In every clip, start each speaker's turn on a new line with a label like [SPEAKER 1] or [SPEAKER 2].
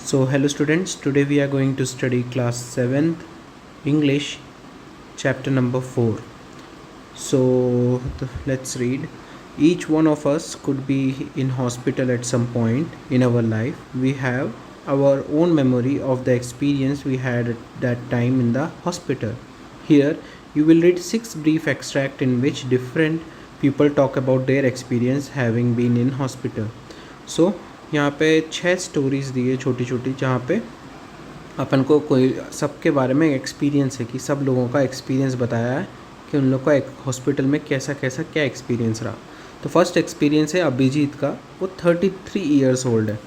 [SPEAKER 1] So hello students, today we are going to study class 7th English chapter number 4. So let's read. Each one of us could be in hospital at some point in our life. We have our own memory of the experience we had at that time in the hospital. Here you will read 6 brief extracts in which different people talk about their experience having been in hospital. So यहाँ पे 6 stories दी है छोटी छोटी, जहाँ पे अपन को कोई सबके बारे में एक्सपीरियंस है कि सब लोगों का एक्सपीरियंस बताया है कि उन लोग का एक हॉस्पिटल में कैसा कैसा क्या एक्सपीरियंस रहा। तो फर्स्ट एक्सपीरियंस है अभिजीत का, वो 33 ईयर्स ओल्ड है।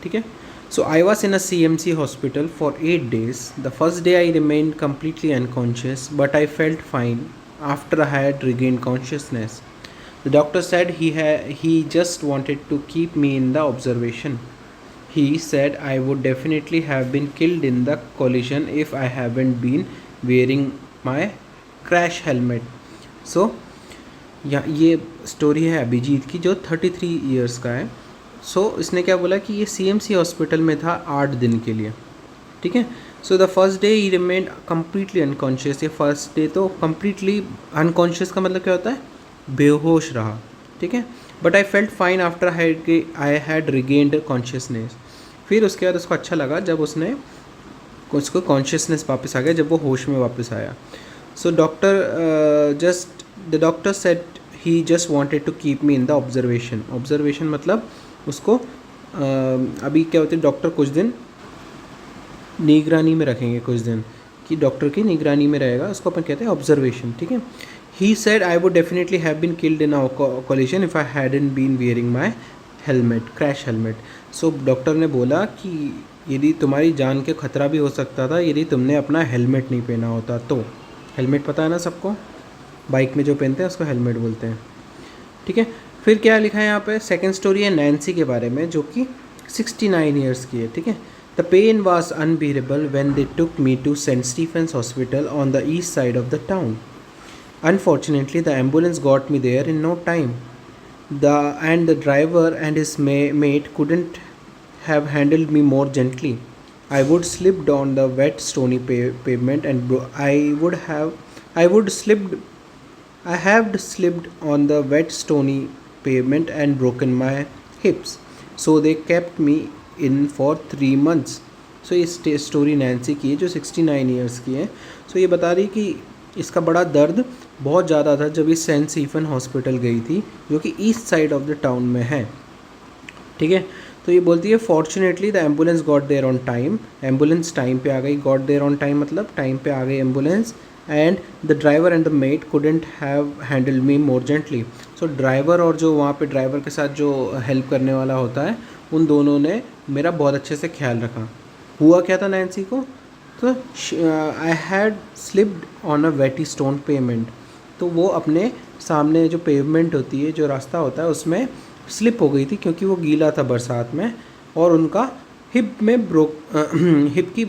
[SPEAKER 1] ठीक है। So I was in a CMC hospital for 8 days. The first day I remained completely unconscious but I felt fine after I had regained consciousness. The doctor said he just wanted to keep me in the observation. He said I would definitely have been killed in the collision if I haven't been wearing my crash helmet. So ये story है अभिजीत की जो 33 years का है. इसने क्या बोला कि ये CMC हॉस्पिटल में था 8 दिन के लिए. ठीक है. So the first day he remained completely unconscious. ये फर्स्ट डे तो कम्प्लीटली अनकॉन्शियस का मतलब क्या होता है? बेहोश रहा. ठीक है. But I felt fine after I had regained consciousness. फिर उसके बाद उसको अच्छा लगा जब उसको कॉन्शियसनेस वापस आ गया, जब वो होश में वापस आया. So the doctor said he just wanted to keep me in the observation. Observation मतलब उसको अभी क्या होती है, डॉक्टर कुछ दिन निगरानी में रखेंगे, कुछ दिन कि डॉक्टर की निगरानी में रहेगा, उसको अपन कहते हैं ऑब्जर्वेशन. ठीक है. He said I would definitely have been killed in a collision if I hadn't been wearing my helmet, crash helmet. So doctor ने बोला कि यदि तुम्हारी जान के खतरा भी हो सकता था यदि तुमने अपना हेलमेट नहीं पहना होता तो. हेलमेट पता है ना सबको, बाइक में जो पहनते हैं उसको हेलमेट बोलते हैं. ठीक है. फिर क्या लिखा है यहाँ पे? सेकेंड स्टोरी है नैन्सी के बारे में जो कि 69 ईयर्स की है. ठीक है. The pain was unbearable when they took me to St. Stephen's Hospital on the east side of the town. Unfortunately, the ambulance got me there in no time. The driver and his mate couldn't have handled me more gently. I would slipped on the wet stony pavement and I have slipped on the wet stony pavement and broken my hips. So they kept me in for 3 months. So ये story Nancy की है जो 69 years की है. सो ये बता रही कि इसका बड़ा दर्द बहुत ज़्यादा था जब ये सेंट स्टीफन हॉस्पिटल गई थी जो कि east side of the town में है. ठीक है. तो ये बोलती है fortunately the ambulance got there on time. Ambulance time पे आ गई. गॉट देयर ऑन टाइम मतलब टाइम पे आ गई ambulance. And the driver and the mate couldn't have handle me more gently. So driver और जो वहाँ पे ड्राइवर के साथ जो हेल्प करने वाला होता है उन दोनों ने मेरा बहुत अच्छे से ख्याल रखा. हुआ क्या था नैन्सी को? तो I had slipped on a wet stone pavement. तो वो अपने सामने जो पेवमेंट होती है, जो रास्ता होता है, उसमें स्लिप हो गई थी क्योंकि वो गीला था बरसात में, और उनका हिप की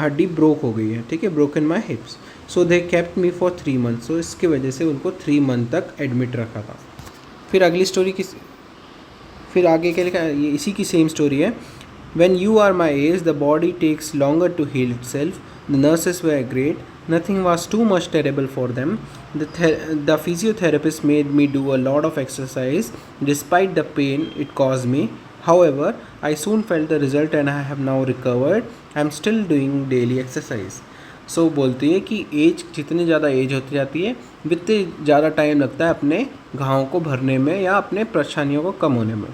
[SPEAKER 1] हड्डी ब्रोक हो गई है. ठीक है. Broken my हिप्स. So they kept me for 3 months. सो इसकी वजह से उनको 3 month तक एडमिट रखा था. फिर अगली स्टोरी फिर आगे क्या लिखा है? ये इसी की सेम स्टोरी है. When you are my age, the body takes longer to heal itself. The nurses were great. Nothing was too much terrible for them. The physiotherapist made me do a lot of exercise despite the pain it caused me. However, I soon felt the result and I have now recovered. I am still doing daily exercise. So बोलती है कि जितनी ज़्यादा as होती जाती है उतने ज़्यादा टाइम लगता है अपने घावों को भरने में या अपने परेशानियों को कम होने में.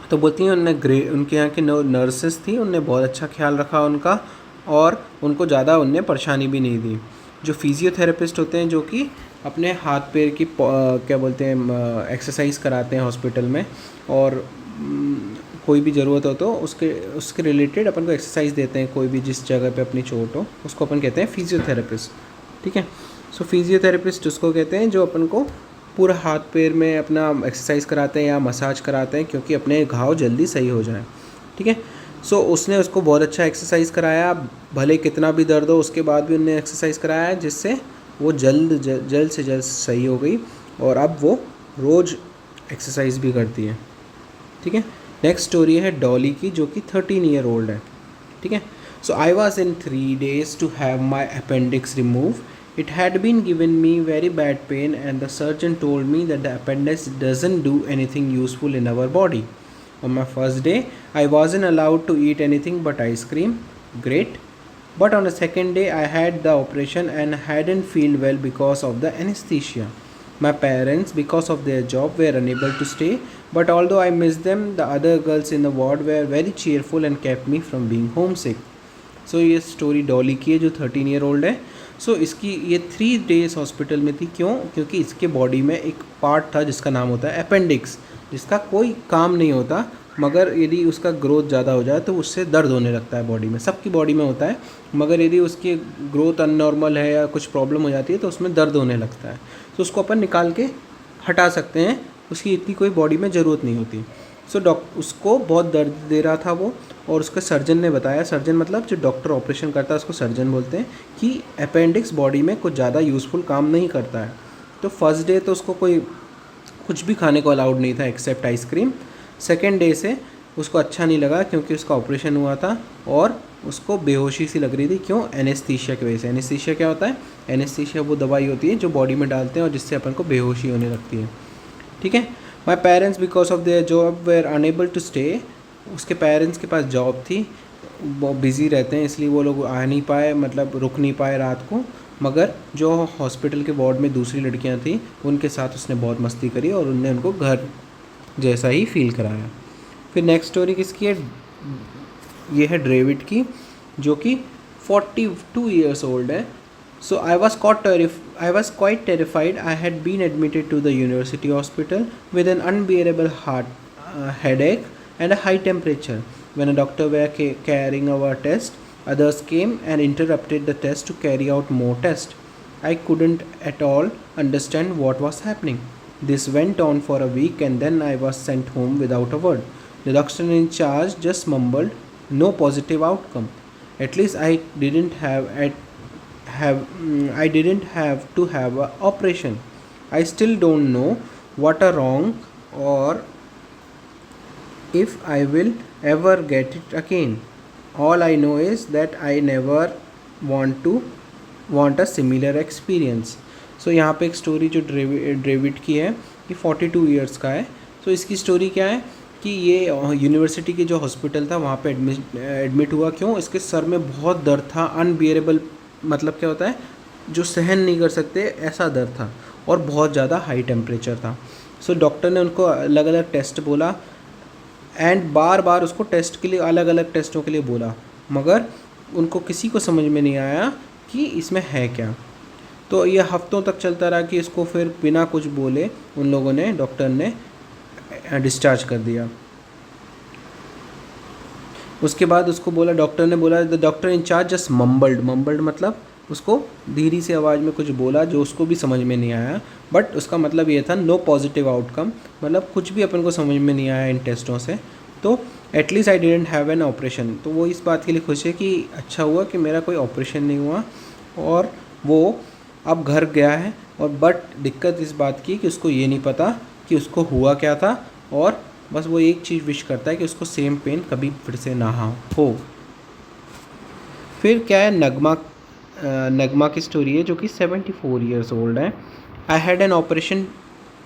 [SPEAKER 1] तो बोलती हैं उनके यहाँ की नर्सेस थी, उनने बहुत अच्छा ख्याल रखा उनका, और उनको ज़्यादा उनने परेशानी भी नहीं दी. जो फिजियोथेरेपिस्ट होते हैं जो कि अपने हाथ पैर की क्या बोलते हैं एक्सरसाइज कराते हैं हॉस्पिटल में, और कोई भी ज़रूरत हो तो उसके रिलेटेड अपन को एक्सरसाइज देते हैं. कोई भी जिस जगह पे अपनी चोट हो उसको अपन कहते हैं फिजियोथेरेपिस्ट. ठीक है. सो फिजियोथेरेपिस्ट उसको कहते हैं जो अपन को पूरा हाथ पैर में अपना एक्सरसाइज कराते हैं या मसाज कराते हैं क्योंकि अपने घाव जल्दी सही हो जाए. ठीक है. सो उसने उसको बहुत अच्छा एक्सरसाइज कराया, भले कितना भी दर्द हो उसके बाद भी उन्होंने एक्सरसाइज कराया, जिससे वो जल्द से जल्द सही हो गई, और अब वो रोज़ एक्सरसाइज भी करती है. ठीक है. नेक्स्ट स्टोरी है डॉली की, जो कि 13 ईयर ओल्ड है, ठीक है। So I was in 3 days to have my appendix remove. It had been given me very bad pain and the surgeon told me that the appendix doesn't do anything useful in our body. On my first day, I wasn't allowed to eat anything but ice cream. Great. But on the second day, I had the operation and hadn't feel well because of the anesthesia. My parents, because of their job, were unable to stay, but although I missed them, the other girls in the ward were very cheerful and kept me from being homesick. सो ये story Dolly की है, जो 13 year old है. सो इसकी ये 3 days hospital में थी. क्यों? क्योंकि इसके बॉडी में एक पार्ट था जिसका नाम होता है अपेंडिक्स, जिसका कोई काम नहीं होता, मगर यदि उसका ग्रोथ ज़्यादा हो जाए तो उससे दर्द होने लगता है बॉडी में. सबकी बॉडी में होता है, मगर यदि उसकी ग्रोथ अननॉर्मल है या कुछ प्रॉब्लम हो जाती है तो उसमें दर्द होने लगता है. तो उसको अपन निकाल के हटा सकते हैं, उसकी इतनी कोई बॉडी में ज़रूरत नहीं होती. सो उसको बहुत दर्द दे रहा था वो, और उसके सर्जन ने बताया, सर्जन मतलब जो डॉक्टर ऑपरेशन करता है उसको सर्जन बोलते हैं, कि अपेंडिक्स बॉडी में कुछ ज़्यादा यूज़फुल काम नहीं करता है. तो फर्स्ट डे तो उसको कोई कुछ भी खाने को अलाउड नहीं था एक्सेप्ट आइसक्रीम. सेकेंड डे से उसको अच्छा नहीं लगा क्योंकि उसका ऑपरेशन हुआ था और उसको बेहोशी सी लग रही थी. क्यों? एनेस्थीसिया की वजह से. एनेस्थीसिया क्या होता है? एनेस्थीसिया वो दवाई होती है जो बॉडी में डालते हैं और जिससे अपन को बेहोशी होने लगती है, ठीक है. My parents because of their job were unable to stay. उसके पेरेंट्स के पास जॉब थी, वो बिज़ी रहते हैं इसलिए वो लोग आ नहीं पाए, मतलब रुक नहीं पाए रात को. मगर जो हॉस्पिटल के वार्ड में दूसरी लड़कियां थी उनके साथ उसने बहुत मस्ती करी और उनने उनको घर जैसा ही फील कराया. फिर नेक्स्ट स्टोरी किसकी है? ये है डेविड की, जो कि 42 ईयर्स ओल्ड है. So I was quite terrified. I had been admitted to the university hospital with an unbearable headache and a high temperature. When a doctor were carrying our test, others came and interrupted the test to carry out more tests. I couldn't at all understand what was happening. This went on for a week and then I was sent home without a word. The doctor in charge just mumbled, "No positive outcome." At least I didn't have to have an operation. I still don't know what are wrong or if I will ever get it again. All I know is that I never want a similar experience. So यहाँ पे एक story जो David की है, ये 42 years का है. So इसकी स्टोरी क्या है कि ये यूनिवर्सिटी के जो हॉस्पिटल था वहाँ पे एडमिट हुआ. क्यों? इसके सर में बहुत दर्द था. अनबियरेबल मतलब क्या होता है? जो सहन नहीं कर सकते ऐसा दर्द था, और बहुत ज़्यादा हाई टेम्परेचर था. सो डॉक्टर ने उनको अलग अलग टेस्ट बोला एंड बार बार उसको टेस्ट के लिए अलग अलग टेस्टों के लिए बोला, मगर उनको किसी को समझ में नहीं आया कि इसमें है क्या. तो ये हफ्तों तक चलता रहा कि इसको फिर बिना कुछ बोले उन लोगों ने, डॉक्टर ने डिस्चार्ज कर दिया. उसके बाद उसको बोला, डॉक्टर ने बोला, the doctor in charge just mumbled मतलब उसको धीरे से आवाज़ में कुछ बोला जो उसको भी समझ में नहीं आया, बट उसका मतलब ये था नो पॉजिटिव आउटकम, मतलब कुछ भी अपन को समझ में नहीं आया इन टेस्टों से. तो at least I didn't have an operation. तो वो इस बात के लिए खुश है कि अच्छा हुआ कि मेरा कोई ऑपरेशन नहीं हुआ, और वो अब घर गया है. और बट दिक्कत इस बात की कि उसको ये नहीं पता कि उसको हुआ क्या था, और बस वो एक चीज़ विश करता है कि उसको सेम पेन कभी फिर से ना हो. फिर क्या है, नगमा की स्टोरी है, जो कि 74 ईयर्स ओल्ड है. I had an operation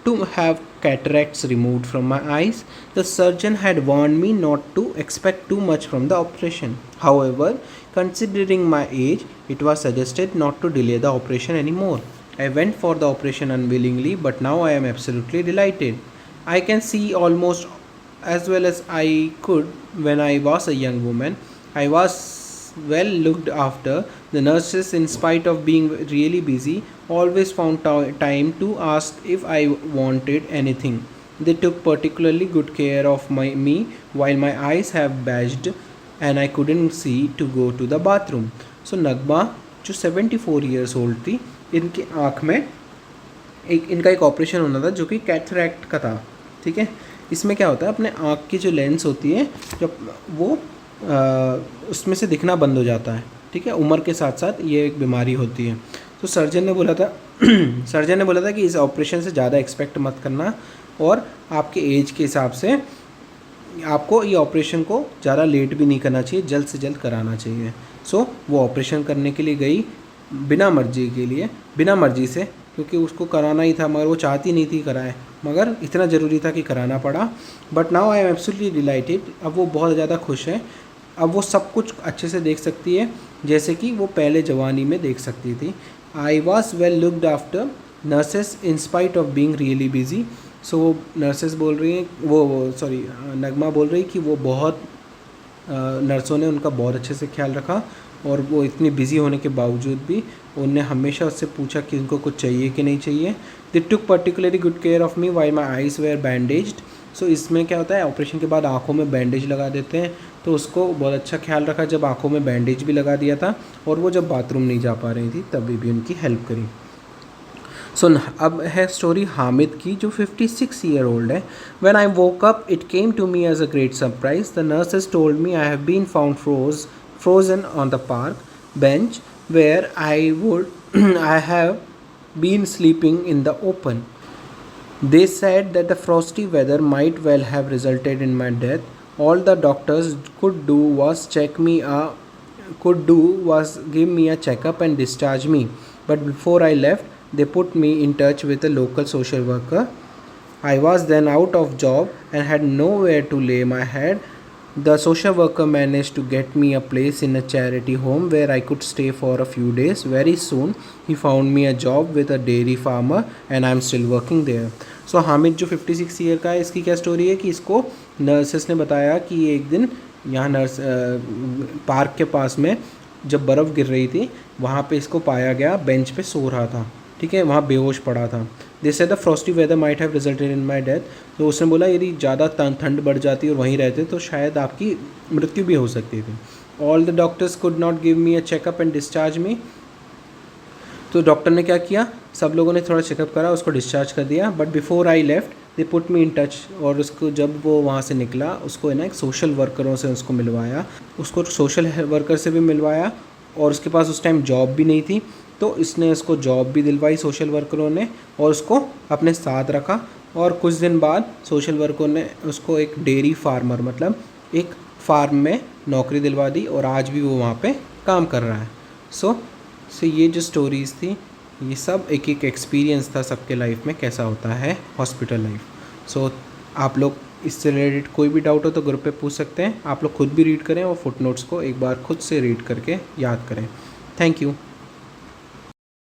[SPEAKER 1] to have cataracts removed from my eyes. The surgeon had warned me not to expect too much from the operation. However, considering my age, it was suggested not to delay the operation anymore. I went for the operation unwillingly, but now I am absolutely delighted. I can see almost as well as I could when I was a young woman. I was well looked after. The nurses, in spite of being really busy, always found time to ask if I wanted anything. They took particularly good care of me while my eyes have badged and I couldn't see to go to the bathroom. So नगमा जो 74 years old थी, इनकी आँख में इनका एक operation होना था जो कि कैटरैक्ट का था. ठीक है, इसमें क्या होता है, अपने आँख की जो लेंस होती है जब वो उसमें से दिखना बंद हो जाता है. ठीक है, उम्र के साथ साथ ये एक बीमारी होती है. तो सर्जन ने बोला था कि इस ऑपरेशन से ज़्यादा एक्सपेक्ट मत करना, और आपके एज के हिसाब से आपको ये ऑपरेशन को ज़्यादा लेट भी नहीं करना चाहिए, जल्द से जल्द कराना चाहिए। सो वो ऑपरेशन करने के लिए गई बिना मर्जी से, क्योंकि उसको कराना ही था, मगर वो चाहती नहीं थी कराए, मगर इतना ज़रूरी था कि कराना पड़ा। But now I am absolutely dilated, अब वो बहुत ज़्यादा खुश है। अब वो सब कुछ अच्छे से देख सकती है जैसे कि वो पहले जवानी में देख सकती थी। I was well looked after nurses in spite of being really busy. So वो नर्सेस बोल रही हैं, वो सॉरी नगमा बोल रही कि वो बहुत नर्सों ने उनका बहुत अच्छे से ख्याल रखा, और वो इतनी बिजी होने के बावजूद भी उनने हमेशा उससे पूछा कि उनको कुछ चाहिए कि नहीं चाहिए। They took particularly good care of me why my eyes were bandaged. So इसमें क्या होता है, ऑपरेशन के बाद आँखों में बैंडेज लगा देते हैं, तो उसको बहुत अच्छा ख्याल रखा जब आँखों में बैंडेज भी लगा दिया था, और वो जब बाथरूम नहीं जा पा रही थी तभी भी उनकी हेल्प करी। सो अब है स्टोरी हामिद की, जो 56 ईयर ओल्ड है। When I woke up it came to me as a great surprise, the nurses told me I have been found frozen on the park bench where I have been sleeping in the open. They said that the frosty weather might well have resulted in my death. All the doctors could do was give me a checkup and discharge me. But before I left, they put me in touch with a local social worker. I was then out of job and had nowhere to lay my head. The social worker managed to get me a place in a charity home where I could stay for a few days. Very soon, he found me a job with a dairy farmer and I'm still working there. So Hamid जो 56 year का है, इसकी क्या story है कि इसको nurses ने बताया कि एक दिन यहाँ पार्क के पास में जब बर्फ़ गिर रही थी, वहाँ पे इसको पाया गया बेंच पे सो रहा था, ठीक है, वहाँ बेहोश पड़ा था। This said the frosty weather might have resulted in my death. तो उसने बोला यदि ज़्यादा ठंड बढ़ जाती और वहीं रहते तो शायद आपकी मृत्यु भी हो सकती थी। All the doctors could not give me a checkup and discharge me. तो डॉक्टर ने क्या किया, सब लोगों ने थोड़ा चेकअप करा, उसको डिस्चार्ज कर दिया। But before I left they put me in touch, और उसको जब वो वहाँ से निकला उसको है ना एक सोशल वर्करों से उसको मिलवाया, उसको सोशल वर्कर से भी मिलवाया, और उसके पास उस टाइम जॉब भी नहीं थी, तो इसने उसको जॉब भी दिलवाई सोशल वर्करों ने, और उसको अपने साथ रखा। और कुछ दिन बाद सोशल वर्करों ने उसको एक डेयरी फार्मर मतलब एक फार्म में नौकरी दिलवा दी, और आज भी वो वहाँ पे काम कर रहा है। सो ये जो स्टोरीज़ थी, ये सब एक एक एक्सपीरियंस था सबके लाइफ में कैसा होता है हॉस्पिटल लाइफ। सो आप लोग इससे रिलेटेड कोई भी डाउट हो तो ग्रुप पे पूछ सकते हैं। आप लोग खुद भी रीड करें और फुटनोट्स को एक बार खुद से रीड करके याद करें। Thank you.